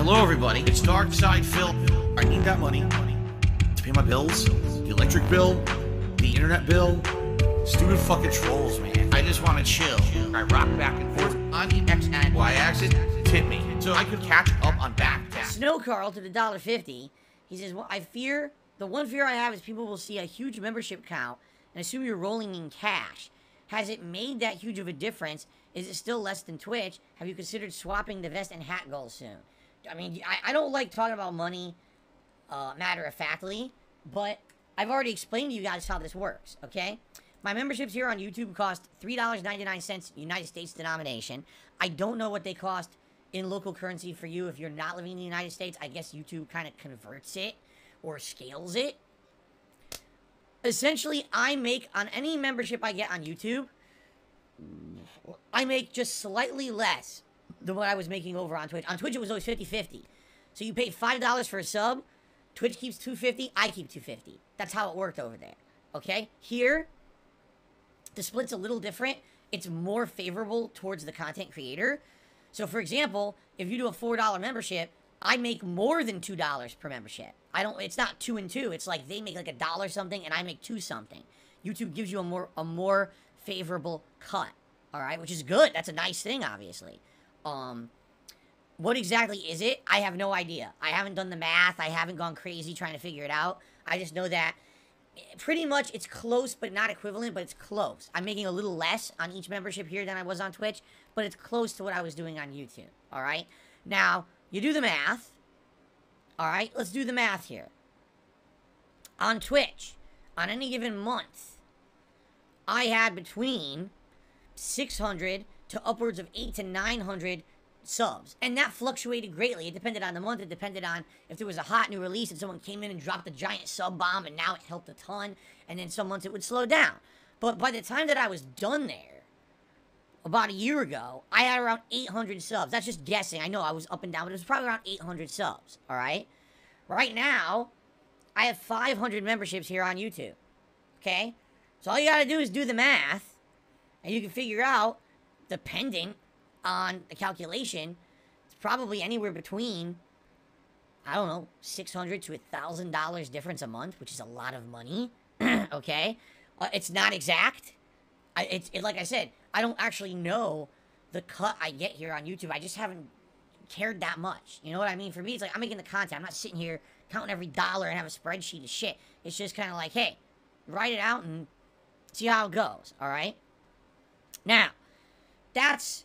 Hello, everybody. It's Dark Side Phil. I need that money to pay my bills, the electric bill, the internet bill. Stupid fucking trolls, man. I just want to chill. I rock back and forth on the X and Y axis. Tip me so I could catch up on back tax. SnowKarl to the $1.50. He says, well, the one fear I have is people will see a huge membership count and assume you're rolling in cash. Has it made that huge of a difference? Is it still less than Twitch? Have you considered swapping the vest and hat goals soon? I mean, I don't like talking about money matter-of-factly, but I've already explained to you guys how this works, okay? My memberships here on YouTube cost $3.99 United States denomination. I don't know what they cost in local currency for you if you're not living in the United States. I guess YouTube kind of converts it or scales it. Essentially, I make, on any membership I get on YouTube, I make just slightly less than what I was making over on Twitch. On Twitch, it was always 50-50. So you paid $5 for a sub, Twitch keeps $2.50, I keep $2.50. That's how it worked over there, okay? Here, the split's a little different. It's more favorable towards the content creator. So, for example, if you do a $4 membership, I make more than $2 per membership. It's not 2 and 2. It's like they make like $1 something and I make 2 something. YouTube gives you a more favorable cut, all right, which is good. That's a nice thing, obviously. What exactly is it? I have no idea. I haven't done the math. I haven't gone crazy trying to figure it out. I just know that pretty much it's close, but not equivalent, but it's close. I'm making a little less on each membership here than I was on Twitch, but it's close to what I was doing on YouTube, all right? Now, you do the math, all right? Let's do the math here. On Twitch, on any given month, I had between 600 to upwards of 800 to 900 subs, and that fluctuated greatly. It depended on the month. It depended on if there was a hot new release and someone came in and dropped a giant sub bomb and now it helped a ton, and then some months it would slow down. But by the time that I was done there, about a year ago, I had around 800 subs. That's just guessing. I know I was up and down, but it was probably around 800 subs, all right? Right now, I have 500 memberships here on YouTube, okay? So all you gotta do is do the math, and you can figure out, depending on the calculation, it's probably anywhere between, I don't know, $600 to $1,000 difference a month, which is a lot of money, okay? It's not exact. Like I said, I don't actually know the cut I get here on YouTube. I just haven't cared that much. You know what I mean? For me, it's like I'm making the content. I'm not sitting here counting every dollar and have a spreadsheet of shit. It's just kind of like, hey, write it out and see how it goes, all right? Now, that's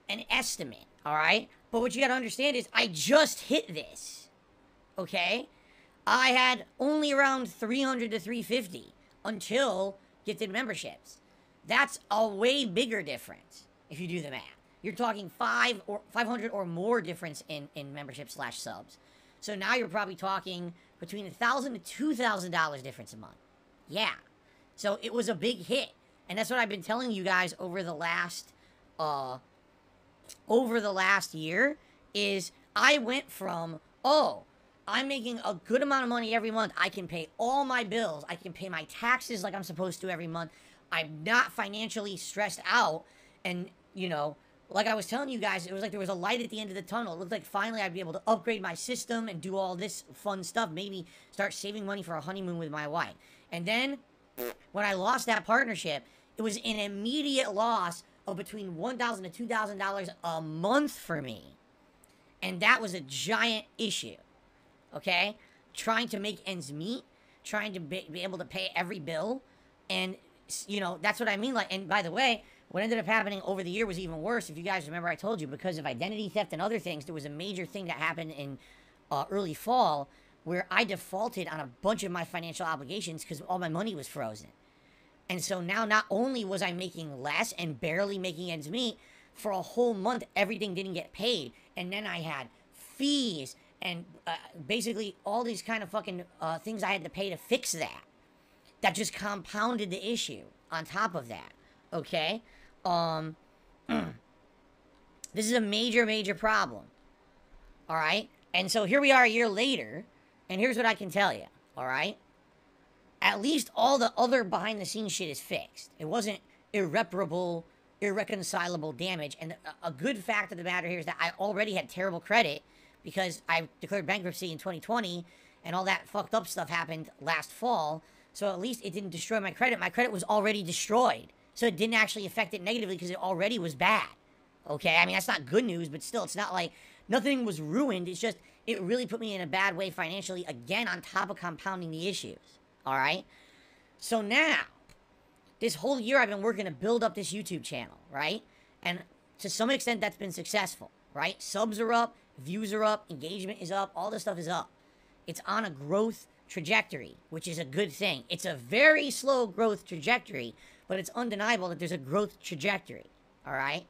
an estimate, all right? But what you got to understand is I just hit this, okay? I had only around 300 to 350 until gifted memberships. That's a way bigger difference if you do the math. You're talking 500 or more difference in membership/subs. So now you're probably talking between $1,000 to $2,000 difference a month. Yeah. So it was a big hit. And that's what I've been telling you guys over the last year is I went from, oh, I'm making a good amount of money every month. I can pay all my bills. I can pay my taxes like I'm supposed to every month. I'm not financially stressed out. And, you know, like I was telling you guys, it was like there was a light at the end of the tunnel. It looked like finally I'd be able to upgrade my system and do all this fun stuff. Maybe start saving money for a honeymoon with my wife. And then when I lost that partnership, it was an immediate loss of between $1,000 to $2,000 a month for me. And that was a giant issue. Okay? Trying to make ends meet. Trying to be able to pay every bill. And, you know, that's what I mean. Like, and by the way, what ended up happening over the year was even worse. If you guys remember, I told you, because of identity theft and other things, there was a major thing that happened in early fall where I defaulted on a bunch of my financial obligations because all my money was frozen. And so now not only was I making less and barely making ends meet, for a whole month, everything didn't get paid. And then I had fees and basically all these kind of fucking things I had to pay to fix that. That just compounded the issue on top of that. Okay? This is a major, major problem. All right? And so here we are a year later, and here's what I can tell you. All right? At least all the other behind-the-scenes shit is fixed. It wasn't irreparable, irreconcilable damage. And a good fact of the matter here is that I already had terrible credit because I declared bankruptcy in 2020 and all that fucked up stuff happened last fall. So at least it didn't destroy my credit. My credit was already destroyed. So it didn't actually affect it negatively because it already was bad. Okay, I mean, that's not good news, but still, it's not like nothing was ruined. It's just, it really put me in a bad way financially, again, on top of compounding the issues. All right? So now, this whole year I've been working to build up this YouTube channel, right? And to some extent, that's been successful, right? Subs are up, views are up, engagement is up, all this stuff is up. It's on a growth trajectory, which is a good thing. It's a very slow growth trajectory, but it's undeniable that there's a growth trajectory, all right?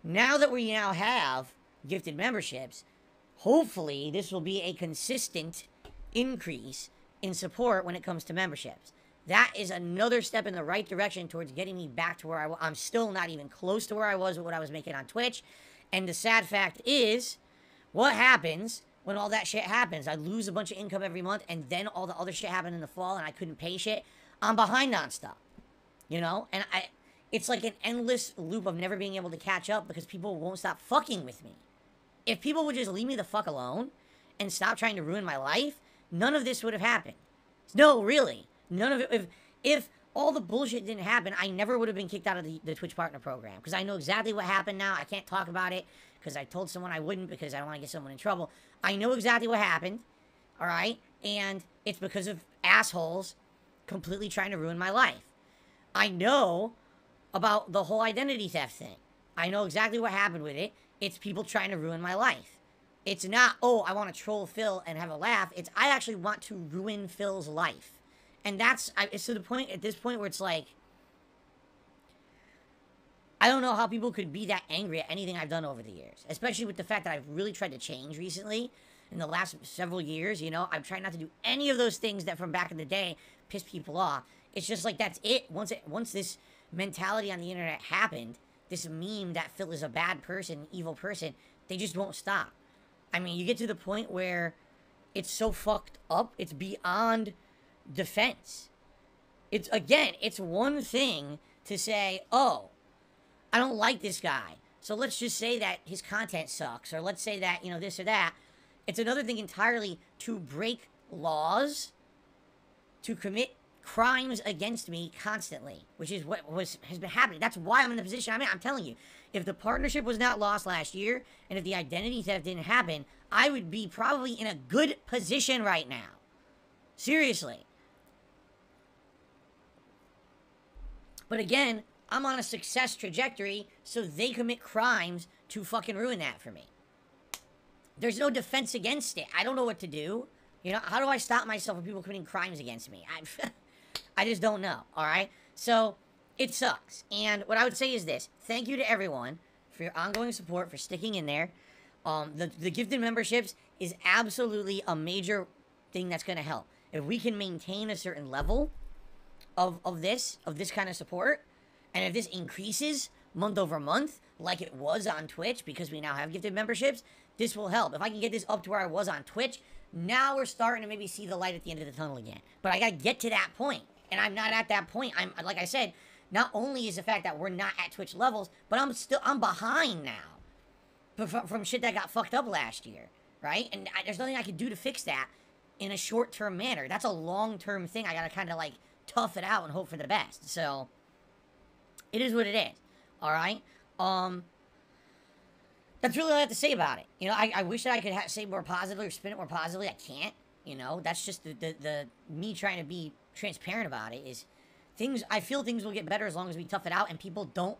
Now that we now have gifted memberships, hopefully this will be a consistent increase in support when it comes to memberships. That is another step in the right direction towards getting me back to where I was. I'm still not even close to where I was with what I was making on Twitch. And the sad fact is, what happens when all that shit happens? I lose a bunch of income every month, and then all the other shit happened in the fall, and I couldn't pay shit. I'm behind on stuff, you know? And it's like an endless loop of never being able to catch up because people won't stop fucking with me. If people would just leave me the fuck alone and stop trying to ruin my life, none of this would have happened. No, really. None of it. If all the bullshit didn't happen, I never would have been kicked out of the Twitch Partner Program. Because I know exactly what happened now. I can't talk about it because I told someone I wouldn't because I don't want to get someone in trouble. I know exactly what happened, all right? And it's because of assholes completely trying to ruin my life. I know about the whole identity theft thing. I know exactly what happened with it. It's people trying to ruin my life. It's not, oh, I want to troll Phil and have a laugh. It's, I actually want to ruin Phil's life. And that's, it's to the point, at this point where it's like, I don't know how people could be that angry at anything I've done over the years. Especially with the fact that I've really tried to change recently. In the last several years, you know, I'm trying not to do any of those things that from back in the day pissed people off. It's just like, that's it. Once this mentality on the internet happened, this meme that Phil is a bad person, evil person, they just won't stop. I mean, you get to the point where it's so fucked up, it's beyond defense. It's, again, it's one thing to say, oh, I don't like this guy, so let's just say that his content sucks, or let's say that, you know, this or that. It's another thing entirely to break laws, to commit crimes against me constantly, which is what has been happening. That's why I'm in the position I'm in. I'm telling you, if the partnership was not lost last year, and if the identity theft didn't happen, I would be probably in a good position right now. Seriously. But again, I'm on a success trajectory, so they commit crimes to fucking ruin that for me. There's no defense against it. I don't know what to do. You know, how do I stop myself from people committing crimes against me? I just don't know, alright? So, it sucks. And what I would say is this. Thank you to everyone for your ongoing support, for sticking in there. The gifted memberships is absolutely a major thing that's going to help. If we can maintain a certain level of this kind of support, and if this increases month over month, like it was on Twitch, because we now have gifted memberships, this will help. If I can get this up to where I was on Twitch, now we're starting to maybe see the light at the end of the tunnel again. But I gotta get to that point, and I'm not at that point. I'm, like I said, not only is the fact that we're not at Twitch levels, but I'm behind now from shit that got fucked up last year, right? And there's nothing I can do to fix that in a short-term manner. That's a long-term thing. I gotta kind of like tough it out and hope for the best. So it is what it is. All right. That's really all I have to say about it. You know, I wish that I could say more positively or spin it more positively. I can't. You know, that's just the me trying to be transparent about it. Is things, I feel things will get better as long as we tough it out and people don't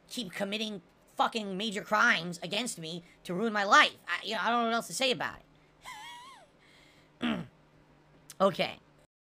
keep committing fucking major crimes against me to ruin my life. I don't know what else to say about it. Okay.